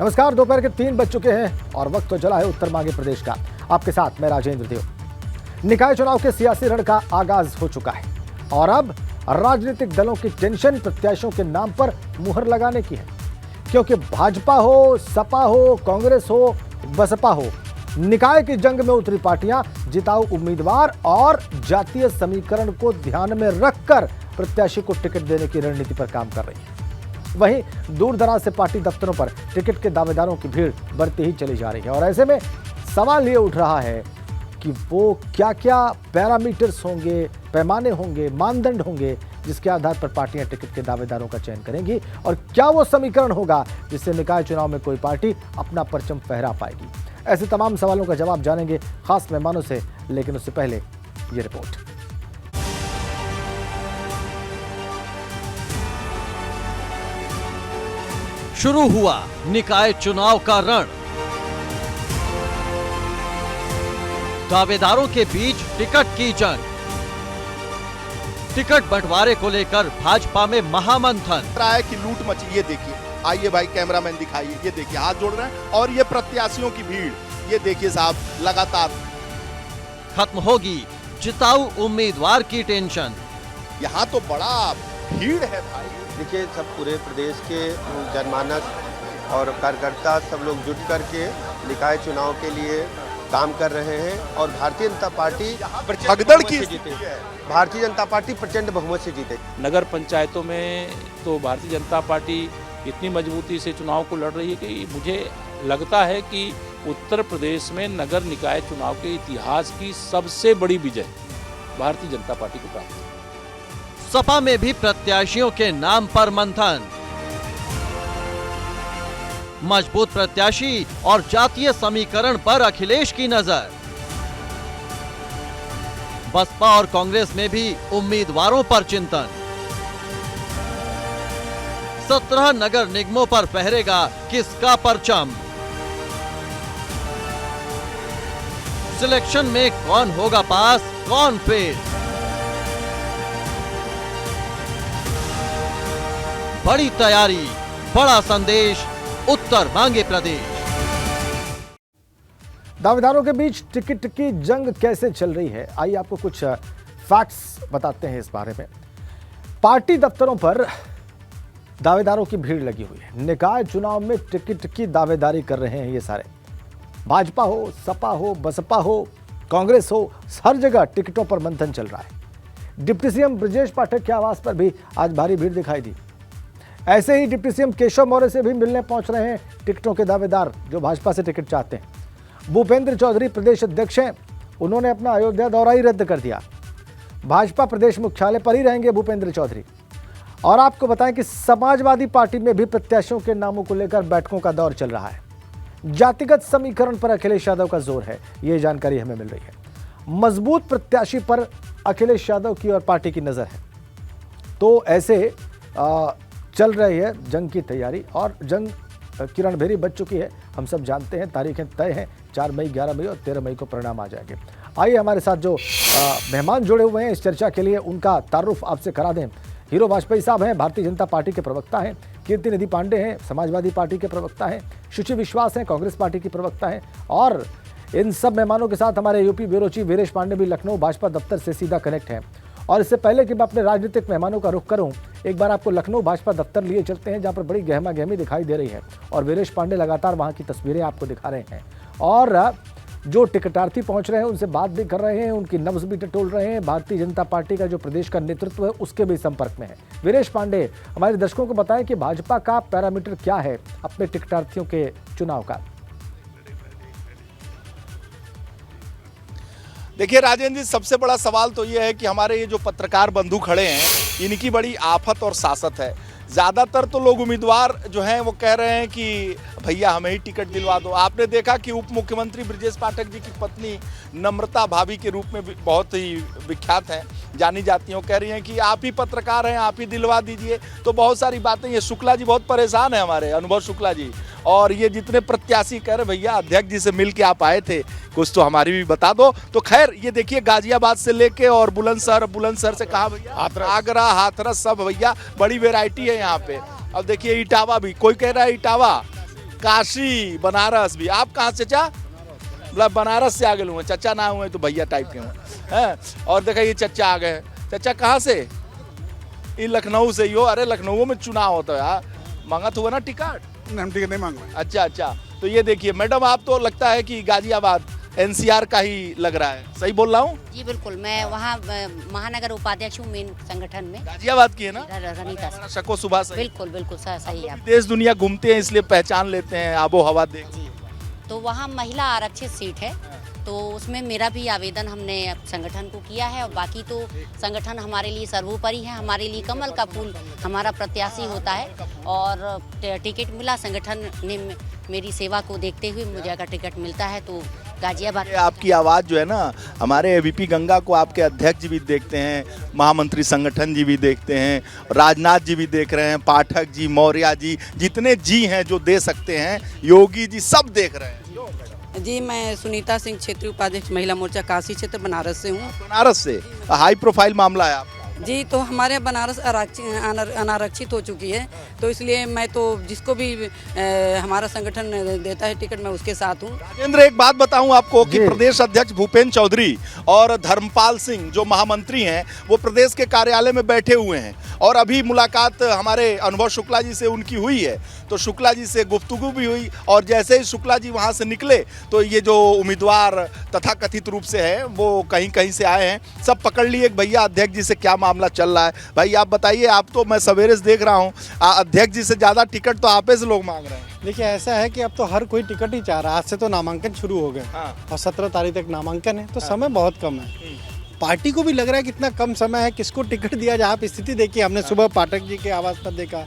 नमस्कार, दोपहर के 3 बज चुके हैं और वक्त तो चला है उत्तर मांगे प्रदेश का। आपके साथ मैं राजेंद्र देव। निकाय चुनाव के सियासी रण का आगाज हो चुका है और अब राजनीतिक दलों की टेंशन प्रत्याशियों के नाम पर मुहर लगाने की है, क्योंकि भाजपा हो, सपा हो, कांग्रेस हो, बसपा हो, निकाय की जंग में उतरी पार्टियां जिताऊ उम्मीदवार और जातीय समीकरण को ध्यान में रखकर प्रत्याशी को टिकट देने की रणनीति पर काम कर रही है। वहीं दूर दराज से पार्टी दफ्तरों पर टिकट के दावेदारों की भीड़ बढ़ती ही चली जा रही है और ऐसे में सवाल ये उठ रहा है कि वो क्या क्या पैरामीटर्स होंगे, पैमाने होंगे, मानदंड होंगे जिसके आधार पर पार्टियां टिकट के दावेदारों का चयन करेंगी और क्या वो समीकरण होगा जिससे निकाय चुनाव में कोई पार्टी अपना परचम फहरा पाएगी। ऐसे तमाम सवालों का जवाब जानेंगे खास मेहमानों से, लेकिन उससे पहले ये रिपोर्ट। शुरू हुआ निकाय चुनाव का रण। दावेदारों के बीच टिकट की जंग। टिकट बंटवारे को लेकर भाजपा में महामंथन। रहा है कि लूट मची। ये देखिए, आइए भाई कैमरामैन दिखाइए, ये देखिए हाथ जोड़ रहे हैं और ये प्रत्याशियों की भीड़, ये देखिए साहब लगातार। खत्म होगी जिताऊ उम्मीदवार की टेंशन। यहाँ तो बड़ा भीड़ है भाई। देखिए, सब पूरे प्रदेश के जनमानस और कार्यकर्ता सब लोग जुट करके निकाय चुनाव के लिए काम कर रहे हैं और भारतीय जनता पार्टी भगदड़ की जीते। भारतीय जनता पार्टी प्रचंड बहुमत से जीते। नगर पंचायतों में तो भारतीय जनता पार्टी इतनी मजबूती से चुनाव को लड़ रही है कि मुझे लगता है कि उत्तर प्रदेश में नगर निकाय चुनाव के इतिहास की सबसे बड़ी विजय भारतीय जनता पार्टी को प्राप्त है। सपा में भी प्रत्याशियों के नाम पर मंथन। मजबूत प्रत्याशी और जातीय समीकरण पर अखिलेश की नजर। बसपा और कांग्रेस में भी उम्मीदवारों पर चिंतन। 17 नगर निगमों पर फहरेगा किसका परचम। सिलेक्शन में कौन होगा पास, कौन फेल। बड़ी तैयारी, बड़ा संदेश, उत्तर मांगे प्रदेश। दावेदारों के बीच टिकट की जंग कैसे चल रही है, आइए आपको कुछ फैक्ट्स बताते हैं इस बारे में। पार्टी दफ्तरों पर दावेदारों की भीड़ लगी हुई है। निकाय चुनाव में टिकट की दावेदारी कर रहे हैं ये सारे। भाजपा हो, सपा हो, बसपा हो, कांग्रेस हो, हर जगह टिकटों पर मंथन चल रहा है। डिप्टी सीएम ब्रजेश पाठक के आवास पर भी आज भारी भीड़ दिखाई दी। ऐसे ही डिप्टी सीएम केशव मौर्य से भी मिलने पहुंच रहे हैं टिकटों के दावेदार जो भाजपा से टिकट चाहते हैं। भूपेंद्र चौधरी प्रदेश अध्यक्ष हैं, उन्होंने अपना अयोध्या दौरा ही रद्द कर दिया। भाजपा प्रदेश मुख्यालय पर ही रहेंगे भूपेंद्र चौधरी। और आपको बताएं कि समाजवादी पार्टी में भी प्रत्याशियों के नामों को लेकर बैठकों का दौर चल रहा है। जातिगत समीकरण पर अखिलेश यादव का जोर है, ये जानकारी हमें मिल रही है। मजबूत प्रत्याशी पर अखिलेश यादव की और पार्टी की नजर है। तो ऐसे चल रही है जंग की तैयारी और जंग की रणभेरी बच चुकी है। हम सब जानते हैं, तारीखें तय हैं। 4 मई, 11 मई और 13 मई को परिणाम आ जाएंगे। आइए हमारे साथ जो मेहमान जुड़े हुए हैं इस चर्चा के लिए, उनका तारुफ आपसे करा दें। हीरो वाजपेयी साहब हैं, भारतीय जनता पार्टी के प्रवक्ता हैं। कीर्ति निधि पांडे हैं, समाजवादी पार्टी के प्रवक्ता हैं। शुचि विश्वास हैं, कांग्रेस पार्टी की प्रवक्ता हैं। और इन सब मेहमानों के साथ हमारे UP bureau chief Viresh Pandey भी लखनऊ भाजपा दफ्तर से सीधा कनेक्ट हैं। और इससे पहले कि मैं अपने राजनीतिक मेहमानों का रुख करूं, एक बार आपको लखनऊ भाजपा दफ्तर लिए चलते हैं जहां पर बड़ी गहमा गहमी दिखाई दे रही है और वीरेश पांडे लगातार वहां की तस्वीरें आपको दिखा रहे हैं और जो टिकटार्थी पहुंच रहे हैं उनसे बात भी कर रहे हैं, उनकी नब्ज भी टटोल रहे हैं। भारतीय जनता पार्टी का जो प्रदेश का नेतृत्व है उसके भी संपर्क में है। वीरेश पांडे, हमारे दर्शकों को बताएं कि भाजपा का पैरामीटर क्या है अपने टिकटार्थियों के चुनाव का। देखिए राजेंद्र जी, सबसे बड़ा सवाल तो ये है कि हमारे ये जो पत्रकार बंधु खड़े हैं इनकी बड़ी आफत और सासत है। ज़्यादातर तो लोग उम्मीदवार जो हैं वो कह रहे हैं कि भैया हमें ही टिकट दिलवा दो। आपने देखा कि उप मुख्यमंत्री ब्रजेश पाठक जी की पत्नी नम्रता भाभी के रूप में बहुत ही विख्यात हैं, जानी जाती हैं। वो कह रही हैं कि आप ही पत्रकार हैं, आप ही दिलवा दीजिए। तो बहुत सारी बातें, ये शुक्ला जी बहुत परेशान है, हमारे अनुभव शुक्ला जी। और ये जितने प्रत्याशी कह रहे भैया अध्यक्ष जी से मिल के आप आए थे, कुछ तो हमारी भी बता दो। तो खैर ये देखिए गाजियाबाद से लेके और बुलंदशहर से कहा भैया, आगरा, हाथरस, सब भैया बड़ी वेराइटी है यहाँ पे। अब देखिए इटावा भी, कोई कह रहा है इटावा, काशी बनारस भी। आप कहाँ से चाचा? मतलब बनारस से आ गए हुए, चचा ना हुए तो भैया टाइप के हुए। और देखा ये चचा आ गए। चचा कहाँ से? ये लखनऊ से ही हो? अरे लखनऊ में चुनाव होता है यार, मांगा तो हुआ ना टिकट? हम टिकट नहीं मांग रहे। अच्छा अच्छा, तो ये देखिए मैडम, आप तो लगता है कि गाजियाबाद एनसीआर का ही लग रहा है, सही बोल रहा हूँ? जी बिल्कुल, मैं वहाँ महानगर उपाध्यक्ष हूँ मेन संगठन में। गाजियाबाद की है ना? रनीता से। शको सुबह से बिल्कुल बिल्कुल सही है। देश दुनिया घूमते हैं इसलिए पहचान लेते हैं, आबो हवा देख। जी, तो वहाँ महिला आरक्षित सीट है, तो उसमें मेरा भी आवेदन हमने संगठन को किया है। और बाकी तो संगठन हमारे लिए सर्वोपरि है, हमारे लिए कमल का फूल हमारा प्रत्याशी होता है। और टिकट मिला, संगठन ने मेरी सेवा को देखते हुए मुझे अगर टिकट मिलता है तो गाजियाबाद। आपकी आवाज़ जो है ना, हमारे एबीपी गंगा को आपके अध्यक्ष जी भी देखते हैं, महामंत्री संगठन जी भी देखते हैं, राजनाथ जी भी देख रहे हैं, पाठक जी, मौर्य जी, जितने जी हैं जो दे सकते हैं, योगी जी सब देख रहे हैं। जी, मैं सुनीता सिंह, क्षेत्रीय उपाध्यक्ष महिला मोर्चा काशी क्षेत्र बनारस से हूँ। बनारस से हाई प्रोफाइल मामला है आपका? जी, तो हमारे बनारस अनारक्षित हो चुकी है, तो इसलिए मैं तो जिसको भी हमारा संगठन देता है टिकट, मैं उसके साथ हूँ। राजेंद्र, एक बात बताऊं आपको कि प्रदेश अध्यक्ष भूपेंद्र चौधरी और धर्मपाल सिंह जो महामंत्री हैं, वो प्रदेश के कार्यालय में बैठे हुए हैं। और अभी मुलाकात हमारे अनुभव शुक्ला जी से उनकी हुई है, तो शुक्ला जी से गुफ्तगू भी हुई। और जैसे ही शुक्ला जी वहाँ से निकले तो ये जो उम्मीदवार तथाकथित रूप से है वो कहीं कहीं से आए हैं, सब पकड़ लिए भैया अध्यक्ष जी से क्या मामला चल रहा है। भाई आप बताइए, आप तो मैं सवेरे से देख रहा हूँ अध्यक्ष जी से ज़्यादा टिकट तो आपे से लोग मांग रहे हैं। देखिए, ऐसा है कि अब तो हर कोई टिकट ही चाह रहा है। आज से तो नामांकन शुरू हो गए और 17 तारीख तक नामांकन है, तो समय बहुत कम है। पार्टी को भी लग रहा है कितना कम समय है, किसको टिकट दिया जाए। आप स्थिति देखिए, हमने सुबह पाठक जी के आवास पर देखा,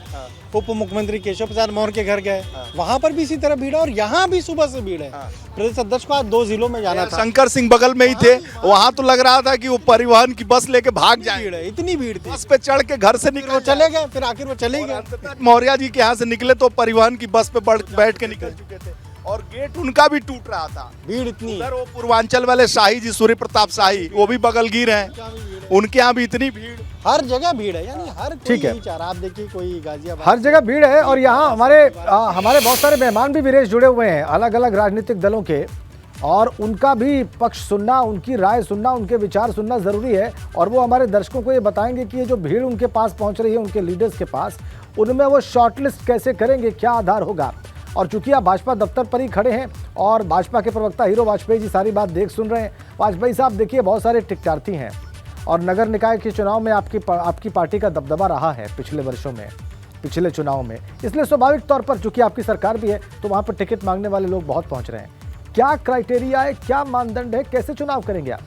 उप मुख्यमंत्री केशव प्रसाद मौर्य के घर गए, वहां पर भी इसी तरह भीड़ है और यहाँ भी सुबह से भीड़ है। प्रदेश अध्यक्ष को आज 2 जिलों में जाना था। शंकर सिंह बगल में ही थे, वहाँ तो लग रहा था कि वो परिवहन की बस लेके भाग जाए। इतनी भीड़ थी, बस पे चढ़ के घर से निकल चले गए, फिर आखिर वो चले गए। मौर्य जी के यहाँ से निकले तो परिवहन की बस पे बैठ के निकल चुके थे और गेट उनका भी टूट रहा था। भीड़ इतनी, उधर वो पूर्वांचल वाले शाही जी, सूर्य प्रताप शाही, वो भी बगलगीर हैं, उनके यहाँ भी इतनी भीड़। हर जगह भीड़ है, यानी हर कोई ठीक है। यही चाह रहा। आप देखिए, कोई गाजियाबाद, हर जगह भीड़ है। और यहाँ हमारे बहुत सारे मेहमान भी विदेश जुड़े हुए हैं अलग अलग राजनीतिक दलों के, और उनका भी पक्ष सुनना, उनकी राय सुनना, उनके विचार सुनना ज़रूरी है। और वो हमारे दर्शकों को ये बताएंगे कि ये जो भीड़ उनके पास पहुँच रही है, उनके लीडर्स के पास, उनमें वो शॉर्टलिस्ट कैसे करेंगे, क्या आधार होगा। और चूंकि आप भाजपा दफ्तर पर ही खड़े हैं और भाजपा के प्रवक्ता हीरो वाजपेयी जी सारी बात सुन रहे हैं। वाजपेयी साहब, देखिए बहुत सारे टिकटार्थी हैं और नगर निकाय के चुनाव में आपकी पार्टी का दबदबा रहा है पिछले वर्षों में, पिछले चुनाव में, इसलिए स्वाभाविक तौर पर चूंकि आपकी सरकार भी है तो वहाँ पर टिकट मांगने वाले लोग बहुत पहुँच रहे हैं। क्या क्राइटेरिया है, क्या मानदंड है, कैसे चुनाव करेंगे आप?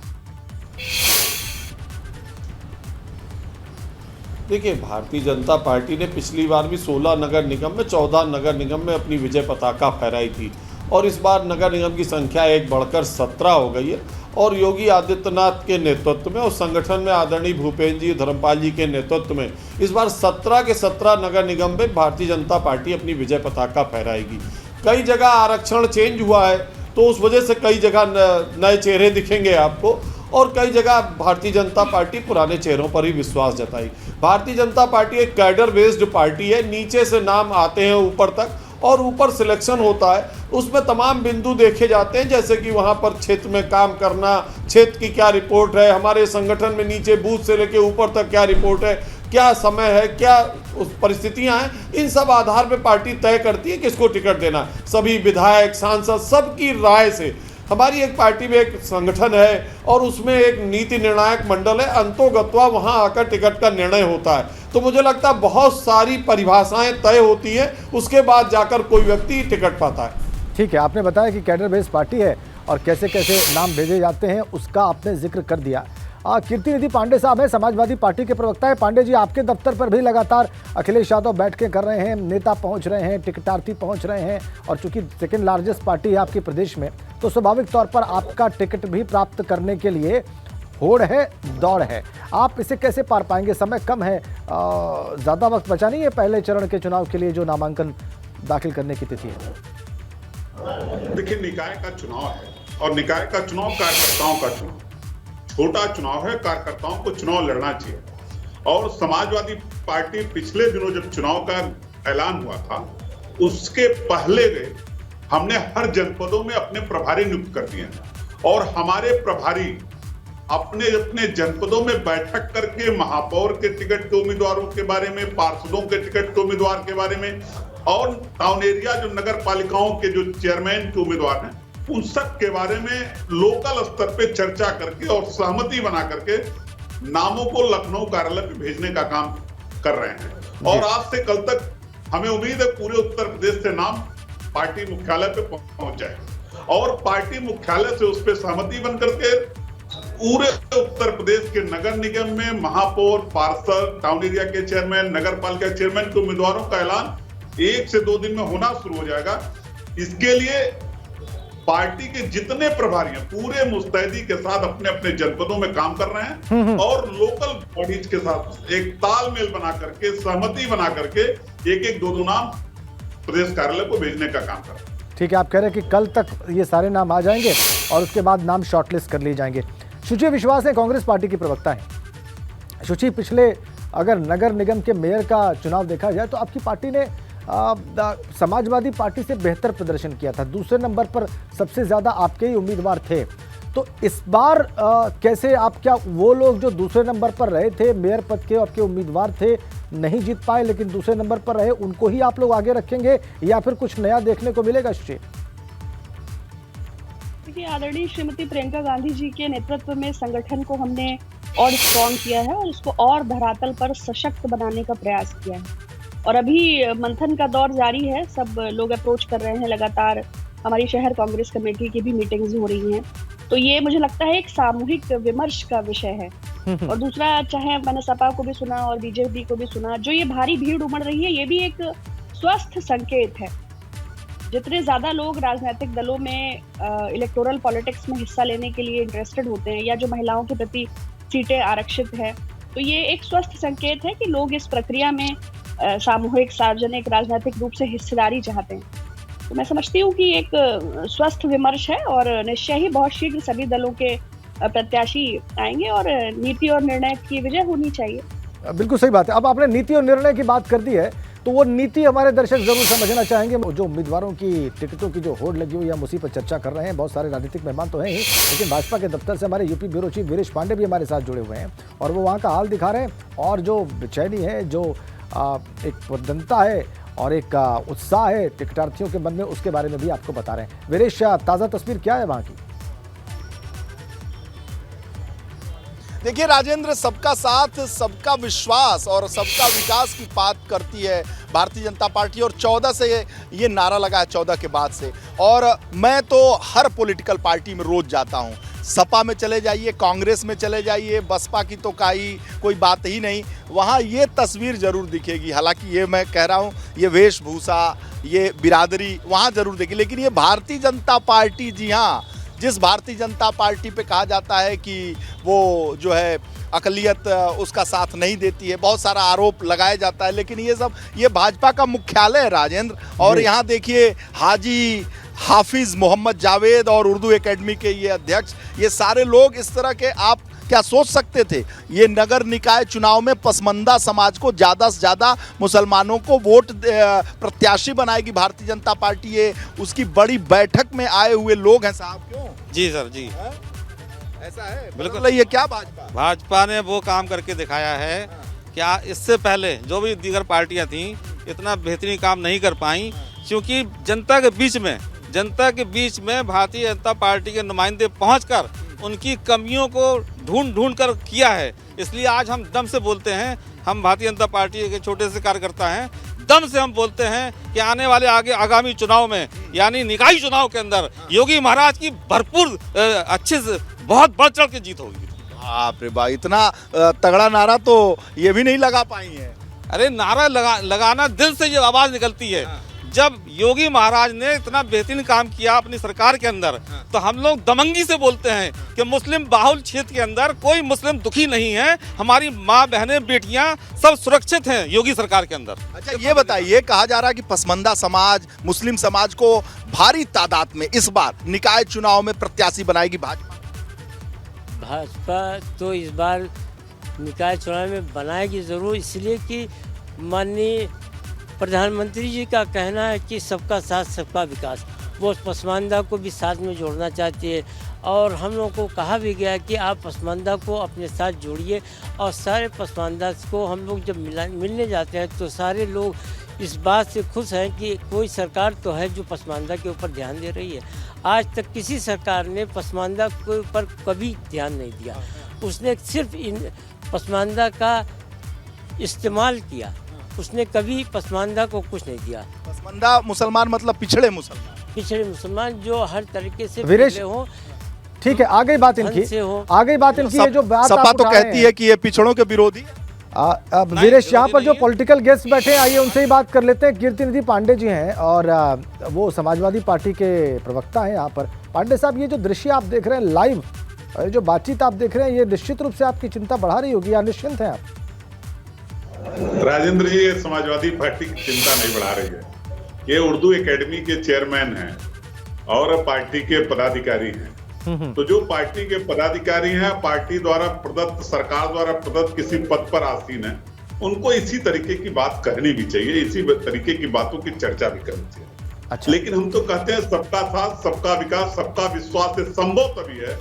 देखिए, भारतीय जनता पार्टी ने पिछली बार भी 16 नगर निगम में, 14 नगर निगम में अपनी विजय पताका फहराई थी और इस बार नगर निगम की संख्या एक बढ़कर 17 हो गई है। और योगी आदित्यनाथ के नेतृत्व में और संगठन में आदरणीय भूपेंद्र जी, धर्मपाल जी के नेतृत्व में इस बार 17 के 17 नगर निगम में भारतीय जनता पार्टी अपनी विजय पताका फहराएगी। कई जगह आरक्षण चेंज हुआ है, तो उस वजह से कई जगह नए चेहरे दिखेंगे आपको, और कई जगह भारतीय जनता पार्टी पुराने चेहरों पर ही विश्वास जताई। भारतीय जनता पार्टी एक कैडर बेस्ड पार्टी है, नीचे से नाम आते हैं ऊपर तक और ऊपर सिलेक्शन होता है, उसमें तमाम बिंदु देखे जाते हैं, जैसे कि वहाँ पर क्षेत्र में काम करना, क्षेत्र की क्या रिपोर्ट है, हमारे संगठन में नीचे बूथ से लेके ऊपर तक क्या रिपोर्ट है, क्या समय है, क्या उस परिस्थितियां हैं, इन सब आधार पर पार्टी तय करती है किसको टिकट देना। सभी विधायक, सांसद, सबकी राय से हमारी एक पार्टी में एक संगठन है और उसमें एक नीति निर्णायक मंडल है, अंतोगत्वा वहां आकर टिकट का निर्णय होता है। तो मुझे लगता है बहुत सारी परिभाषाएं तय होती हैं, उसके बाद जाकर कोई व्यक्ति टिकट पाता है। ठीक है, आपने बताया कि कैडर बेस्ड पार्टी है और कैसे कैसे नाम भेजे जाते हैं उसका आपने जिक्र कर दिया। कीर्तिनिधि पांडे साहब हैं, समाजवादी पार्टी के प्रवक्ता है। पांडे जी, आपके दफ्तर पर भी लगातार अखिलेश यादव बैठकें कर रहे हैं, नेता पहुंच रहे हैं, टिकटार्थी पहुंच रहे हैं, और चूंकि सेकंड लार्जेस्ट पार्टी है आपके प्रदेश में, तो स्वाभाविक तौर पर आपका टिकट भी प्राप्त करने के लिए होड़ है, दौड़ है। आप इसे कैसे पार पाएंगे? समय कम है, ज़्यादा वक्त बचा नहीं है पहले चरण के चुनाव के लिए जो नामांकन दाखिल करने की तिथि है। देखिए, निकाय का चुनाव है और निकाय का चुनाव कार्यकर्ताओं का चुनाव, छोटा चुनाव है, कार्यकर्ताओं को चुनाव लड़ना चाहिए। और समाजवादी पार्टी पिछले दिनों जब चुनाव का ऐलान हुआ था उसके पहले हमने हर जनपदों में अपने प्रभारी नियुक्त कर दिए हैं और हमारे प्रभारी अपने अपने जनपदों में बैठक करके महापौर के टिकट के उम्मीदवारों के बारे में, पार्षदों के टिकट के उम्मीदवार के बारे में और टाउन एरिया जो नगर पालिकाओं के जो चेयरमैन के उम्मीदवार हैं उन सब के बारे में लोकल स्तर पे चर्चा करके और सहमति बना करके नामों को लखनऊ कार्यालय पे भेजने का काम कर रहे हैं। और आज से कल तक हमें उम्मीद है पूरे उत्तर प्रदेश से नाम पार्टी मुख्यालय पे पहुंच जाए और पार्टी मुख्यालय से उस पर सहमति बन करके पूरे उत्तर प्रदेश के नगर निगम में महापौर, पार्षद, टाउन एरिया के चेयरमैन, नगर पालिका चेयरमैन के उम्मीदवारों का ऐलान 1 से 2 दिन में होना शुरू हो जाएगा। इसके लिए पार्टी के जितने प्रभारी हैं पूरे मुस्तैदी के साथ अपने अपने जनपदों में काम कर रहे हैं और लोकल बॉडीज के साथ एक तालमेल बना करके, सहमति बना करके एक 2 नाम प्रदेश कार्यालय को भेजने का काम कर रहे हैं। ठीक है, आप कह रहे हैं कि कल तक ये सारे नाम आ जाएंगे और उसके बाद नाम शॉर्टलिस्ट कर लिए जाएंगे। शुचि विश्वास है कांग्रेस पार्टी की प्रवक्ता है। शुचि, पिछले अगर नगर निगम के मेयर का चुनाव देखा जाए तो आपकी पार्टी ने समाजवादी पार्टी से बेहतर प्रदर्शन किया था। दूसरे नंबर पर सबसे ज्यादा आपके ही उम्मीदवार थे। तो इस बार कैसे आप, क्या वो लोग जो दूसरे नंबर पर रहे थे, मेयर पद के आपके उम्मीदवार थे, नहीं जीत पाए लेकिन दूसरे नंबर पर रहे, उनको ही आप लोग आगे रखेंगे या फिर कुछ नया देखने को मिलेगा? देखिए, आदरणीय श्रीमती प्रियंका गांधी जी के नेतृत्व में संगठन को हमने और स्ट्रॉन्ग किया है और उसको और धरातल पर सशक्त बनाने का प्रयास किया है। और अभी मंथन का दौर जारी है, सब लोग अप्रोच कर रहे हैं, लगातार हमारी शहर कांग्रेस कमेटी की भी मीटिंग्स हो रही हैं। तो ये मुझे लगता है एक सामूहिक विमर्श का विषय है। और दूसरा, चाहे मैंने सपा को भी सुना और बीजेपी को भी सुना, जो ये भारी भीड़ उमड़ रही है ये भी एक स्वस्थ संकेत है। जितने ज्यादा लोग राजनीतिक दलों में इलेक्टोरल पॉलिटिक्स में हिस्सा लेने के लिए इंटरेस्टेड होते हैं या जो महिलाओं के प्रति सीटें आरक्षित है, तो ये एक स्वस्थ संकेत है कि लोग इस प्रक्रिया में सामूहिक, सार्वजनिक, राजनीतिक रूप से हिस्सेदारी चाहते हैं। तो मैं समझती हूँ कि एक स्वस्थ विमर्श है और निश्चय ही बहुत शीघ्र सभी दलों के प्रत्याशी आएंगे और नीति और निर्णय की विजय होनी चाहिए। बिल्कुल सही बात है। अब आपने नीति और निर्णय की बात कर दी है तो वो नीति हमारे दर्शक जरूर समझना चाहेंगे। जो उम्मीदवारों की टिकटों की जो होड़ लगी हुई है हम उसी पर चर्चा कर रहे हैं। बहुत सारे राजनीतिक मेहमान तो हैं ही, लेकिन भाजपा के दफ्तर से हमारे UP bureau chief Viresh Pandey भी हमारे साथ जुड़े हुए हैं और वो वहाँ का हाल दिखा रहे हैं। और जो बेचैनी है, जो एक प्रदनता है और एक उत्साह है टिकटार्थियों के मन में, उसके बारे में भी आपको बता रहे हैं। वीरेश, ताज़ा तस्वीर क्या है वहाँ की? देखिए राजेंद्र, सबका साथ, सबका विश्वास और सबका विकास की बात करती है भारतीय जनता पार्टी और 14 से ये नारा लगा है, 14 के बाद से। और मैं तो हर पॉलिटिकल पार्टी में रोज जाता हूँ, सपा में चले जाइए, कांग्रेस में चले जाइए, बसपा की तो कोई बात ही नहीं, वहाँ ये तस्वीर जरूर दिखेगी। हालांकि ये मैं कह रहा हूँ, ये वेशभूषा, ये बिरादरी वहाँ जरूर दिखेगी, लेकिन ये भारतीय जनता पार्टी, जी हाँ, जिस भारतीय जनता पार्टी पे कहा जाता है कि वो जो है अकलियत उसका साथ नहीं देती है, बहुत सारा आरोप लगाया जाता है, लेकिन ये भाजपा का मुख्यालय है राजेंद्र। और यहाँ देखिए हाजी हाफिज मोहम्मद जावेद और उर्दू एकेडमी के ये अध्यक्ष, ये सारे लोग इस तरह के, आप क्या सोच सकते थे ये नगर निकाय चुनाव में पसमंदा समाज को ज़्यादा से ज़्यादा मुसलमानों को वोट प्रत्याशी बनाएगी भारतीय जनता पार्टी? ये उसकी बड़ी बैठक में आए हुए लोग हैं साहब। क्यों? जी सर, जी ऐसा है, बिल्कुल। ये क्या भाजपा ने वो काम करके दिखाया है, क्या इससे पहले जो भी दीगर पार्टियां थीं इतना बेहतरीन काम नहीं कर पाई, क्योंकि जनता के बीच में भारतीय जनता पार्टी के नुमाइंदे पहुंचकर उनकी कमियों को ढूंढ कर किया है। इसलिए आज हम दम से बोलते हैं, हम भारतीय जनता पार्टी के छोटे से कार्यकर्ता हैं, दम से हम बोलते हैं कि आने वाले आगामी चुनाव में, यानी निकाय चुनाव के अंदर योगी महाराज की भरपूर अच्छे से बहुत बढ़ चढ़ के जीत होगी। बाप रे बाप, इतना तगड़ा नारा तो ये भी नहीं लगा पाई है। अरे नारा लगाना दिल से ये आवाज निकलती है। जब योगी महाराज ने इतना बेहतरीन काम किया अपनी सरकार के अंदर, तो हम लोग दमंगी से बोलते हैं कि मुस्लिम बाहुल क्षेत्र के अंदर कोई मुस्लिम दुखी नहीं है, हमारी माँ बहनें बेटियां सब सुरक्षित हैं योगी सरकार के अंदर। अच्छा ये बताइए, कहा जा रहा है कि पसमंदा समाज, मुस्लिम समाज को भारी तादाद में इस बार निकाय चुनाव में प्रत्याशी बनाएगी भाजपा तो इस बार निकाय चुनाव में बनाएगी जरूर, इसलिए कि माननीय प्रधानमंत्री जी का कहना है कि सबका साथ सबका विकास, वो पसमानदा को भी साथ में जोड़ना चाहती है और हम लोगों को कहा भी गया कि आप पसमानदा को अपने साथ जोड़िए और सारे पसमानदा को हम लोग जब मिलने जाते हैं तो सारे लोग इस बात से खुश हैं कि कोई सरकार तो है जो पसमानदा के ऊपर ध्यान दे रही है। आज तक किसी सरकार ने पसमानदा के ऊपर कभी ध्यान नहीं दिया, उसने सिर्फ इन पसमानदा का इस्तेमाल किया, उसने कभी पसमानदा को कुछ नहीं दिया। पसमानदा मुसलमान मतलब पिछड़े मुसलमान जो हर तरीके से वीरेश हो। ठीक है, आ गई बात इनकी, ये जो बात सपा तो कहती है कि ये पिछड़ों के विरोधी। अब वीरेश, यहाँ पर जो पॉलिटिकल गेस्ट बैठे हैं, आइए उनसे ही बात कर लेते हैं। कीर्तिनिधि पांडे जी हैं और वो समाजवादी पार्टी के प्रवक्ता हैं यहाँ पर। पांडे साहब, ये जो दृश्य आप देख रहे हैं लाइव, जो बातचीत आप देख रहे हैं, ये निश्चित रूप से आपकी चिंता बढ़ा रही होगी या निश्चिंत हैं आप? राजेंद्र जी, ये समाजवादी पार्टी की चिंता नहीं बढ़ा रही है। ये उर्दू एकेडमी के चेयरमैन हैं और पार्टी के पदाधिकारी हैं। तो जो पार्टी के पदाधिकारी हैं, पार्टी द्वारा प्रदत्त, सरकार द्वारा प्रदत्त किसी पद पर आसीन है, उनको इसी तरीके की बात कहनी भी चाहिए, इसी तरीके की बातों की चर्चा भी करनी चाहिए। अच्छा। लेकिन हम तो कहते हैं सबका साथ सबका विकास सबका विश्वास से संभव तभी है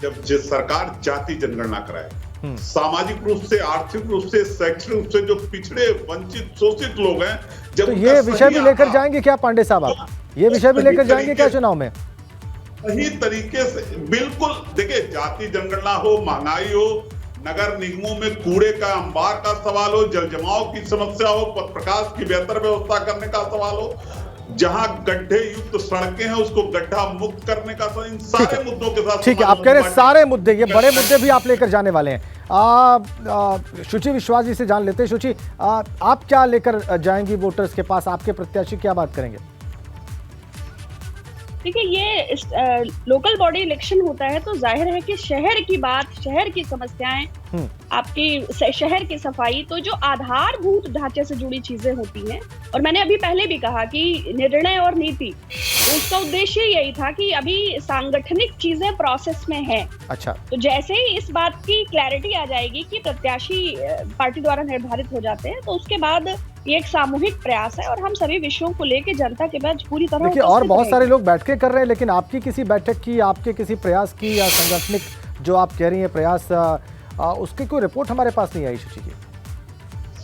जब सरकार जाति जनगणना कराए। सामाजिक रूप से, आर्थिक रूप से, शैक्षणिक रूप से जो पिछड़े, वंचित, शोषित लोग हैं, जब तो ये विषय भी लेकर जाएंगे क्या पांडे साहब आप? ये विषय भी लेकर जाएंगे क्या चुनाव में? सही तरीके से, बिल्कुल। देखिए, जाति जनगणना हो, महंगाई हो, नगर निगमों में कूड़े का अंबार का सवाल हो, जल जमाव की समस्या हो, पथ प्रकाश की बेहतर व्यवस्था करने का सवाल हो, जहां गड्ढे युक्त सड़कें हैं उसको गड्ढा मुक्त करने का, इन सारे मुद्दों के साथ। ठीक है, आप कह रहे हैं सारे मुद्दे, ये बड़े मुद्दे भी आप लेकर जाने वाले हैं। शुचि विश्वास जी से जान लेते हैं। शुचि, आप क्या लेकर जाएंगी वोटर्स के पास? आपके प्रत्याशी क्या बात करेंगे? देखिए, ये लोकल बॉडी इलेक्शन होता है तो जाहिर है कि शहर की बात, शहर की समस्याएं, आपकी शहर की सफाई, तो जो आधारभूत ढांचे से जुड़ी चीजें होती हैं, और मैंने अभी पहले भी कहा कि निर्णय और नीति, उसका उद्देश्य यही था कि अभी सांगठनिक चीजें प्रोसेस में हैं। अच्छा। तो जैसे ही इस बात की क्लैरिटी आ जाएगी कि प्रत्याशी पार्टी द्वारा निर्धारित हो जाते हैं, तो उसके बाद ये एक सामूहिक प्रयास है और हम सभी विषयों को लेकर जनता के बीच पूरी तरह देखिए, और बहुत सारे लोग बैठ के कर रहे हैं, लेकिन आपकी किसी बैठक की, आपके किसी प्रयास की या संगठनिक जो आप कह रही हैं प्रयास, उसकी कोई रिपोर्ट हमारे पास नहीं आई शुचि जी।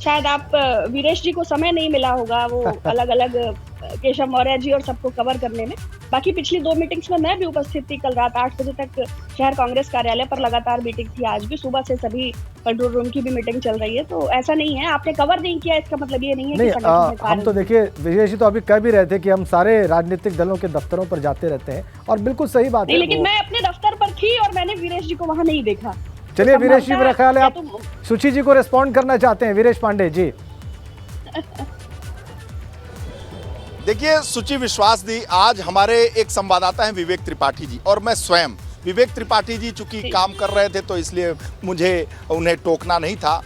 शायद आप वीरेश जी को समय नहीं मिला होगा, वो अलग अलग केशव मौर्य जी और सबको कवर करने में। बाकी पिछली 2 मीटिंग्स में मैं भी उपस्थित थी। कल रात 8 बजे तक शहर कांग्रेस कार्यालय पर लगातार मीटिंग थी, आज भी सुबह से सभी कंट्रोल रूम की भी मीटिंग चल रही है। तो ऐसा नहीं है आपने कवर नहीं किया, इसका मतलब ये नहीं है कि हम तो देखिए विजय जी तो अभी कह भी रहे थे कि हम सारे राजनीतिक दलों के दफ्तरों पर जाते रहते हैं, और बिल्कुल सही बात है। लेकिन मैं अपने दफ्तर पर थी और मैंने वीरेश जी को वहाँ नहीं देखा। चलिए वीरेश जी, मेरा ख्याल है आप शुचि जी को रिस्पॉन्ड करना चाहते हैं। वीरेश पांडे जी। देखिए, शुचि विश्वास दी, आज हमारे एक संवाददाता हैं विवेक त्रिपाठी जी, और मैं स्वयं विवेक त्रिपाठी जी चूंकि काम कर रहे थे तो इसलिए मुझे उन्हें टोकना नहीं था।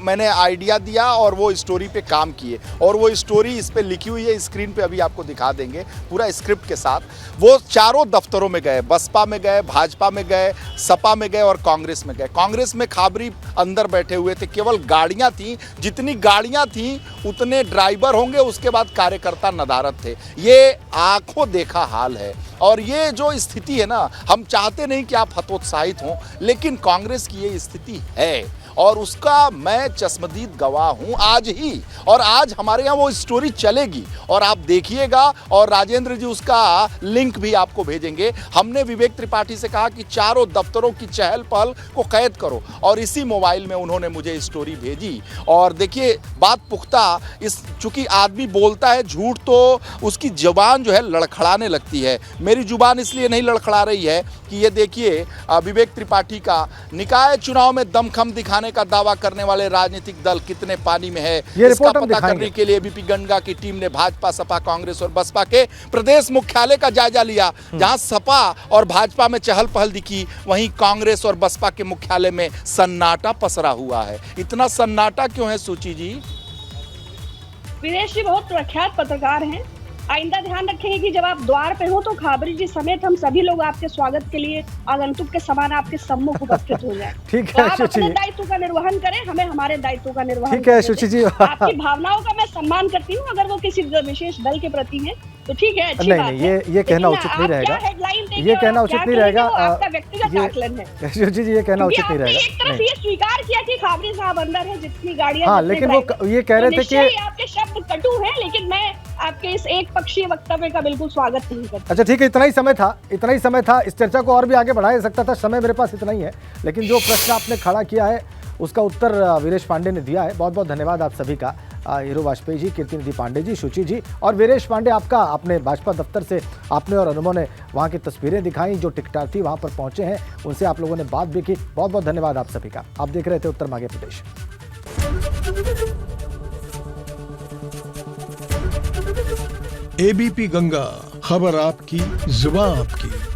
मैंने आइडिया दिया और वो स्टोरी पे काम किए, और वो स्टोरी इस पे लिखी हुई है, स्क्रीन पे अभी आपको दिखा देंगे पूरा स्क्रिप्ट के साथ। वो चारों दफ्तरों में गए, बसपा में गए, भाजपा में गए, सपा में गए और कांग्रेस में गए। कांग्रेस में खाबरी अंदर बैठे हुए थे, केवल गाड़ियां थी, जितनी गाड़ियां थी उतने ड्राइवर होंगे, उसके बाद कार्यकर्ता नदारद थे। ये आंखों देखा हाल है, और ये जो स्थिति है ना, हम चाहते नहीं कि आप हतोत्साहित हों, लेकिन कांग्रेस की ये स्थिति है और उसका मैं चश्मदीद गवाह हूं आज ही। और आज हमारे यहाँ वो स्टोरी चलेगी और आप देखिएगा, और राजेंद्र जी उसका लिंक भी आपको भेजेंगे। हमने विवेक त्रिपाठी से कहा कि चारों दफ्तरों की चहल पहल को कैद करो, और इसी मोबाइल में उन्होंने मुझे स्टोरी भेजी। और देखिए, बात पुख्ता, चूंकि आदमी बोलता है झूठ तो उसकी जुबान जो है लड़खड़ाने लगती है। मेरी जुबान इसलिए नहीं लड़खड़ा रही है कि ये देखिए, विवेक त्रिपाठी का निकाय चुनाव में दमखम दिखाने का दावा करने वाले राजनीतिक दल कितने पानी में है, इसका पता करने के लिए बीपी गंगा की टीम ने भाजपा, सपा, कांग्रेस और बसपा के प्रदेश मुख्यालय का जायजा लिया। जहां सपा और भाजपा में चहल पहल दिखी, वहीं कांग्रेस और बसपा के मुख्यालय में सन्नाटा पसरा हुआ है। इतना सन्नाटा क्यों है शुचि जी? वीरेश जी बहुत प्रख्यात पत्रकार हैं। आइंदा ध्यान रखेंगे कि जब आप द्वार पे हो तो खाबरी जी समेत हम सभी लोग आपके स्वागत के लिए आगंतुक के समान आपके सम्मुख उपस्थित हो जाए। ठीक तो है आप शुचि अपने जी, दायित्व का निर्वहन करें, हमें हमारे दायित्व का निर्वहन ठीक है करने शुचि दें। जी। आपकी भावनाओं का मैं सम्मान करती हूँ, अगर वो किसी विशेष दल के प्रति है तो ठीक है, अच्छी बात नहीं, है। ये कहना लेकिन उचित नहीं आप रहेगा। क्या headline देंगे ये और कहना आप उचित क्या नहीं कहेंगे, रहेगा। वो आपका व्यक्तिगत आकलन है। शुचि जी, ये कहना क्योंकि उचित नहीं आपने रहेगा। एक तरफ नहीं। ये स्वीकार किया कि खाबरी साहब अंदर है, जितनी गाड़ियां, हाँ, जितने लेकिन वो driver, ये कह रहे तो थे कि निश्चय ही आपके शब्द कटु हैं, लेकिन मैं आपके इस एक पक्षीय वक्तव्य का बिल्कुल स्वागत नहीं करती। अच्छा ठीक है, इतना ही समय था। इस चर्चा को और भी आगे बढ़ाया जा सकता था, समय मेरे पास इतना ही है। लेकिन जो प्रश्न आपने खड़ा किया है उसका उत्तर वीरेश पांडे ने दिया है। बहुत बहुत धन्यवाद आप सभी का। हीरो वाजपेयी जी, कीर्तिनिधि पांडे जी, शुचि जी और वीरेश पांडे, आपका अपने भाजपा दफ्तर से आपने और अनुमो ने वहाँ की तस्वीरें दिखाई, जो टिकटार्थी वहाँ पर पहुँचे हैं उनसे आप लोगों ने बात भी की। बहुत बहुत धन्यवाद आप सभी का। आप देख रहे थे उत्तर मांगे प्रदेश। एबीपी गंगा, खबर आपकी, जुबान आपकी।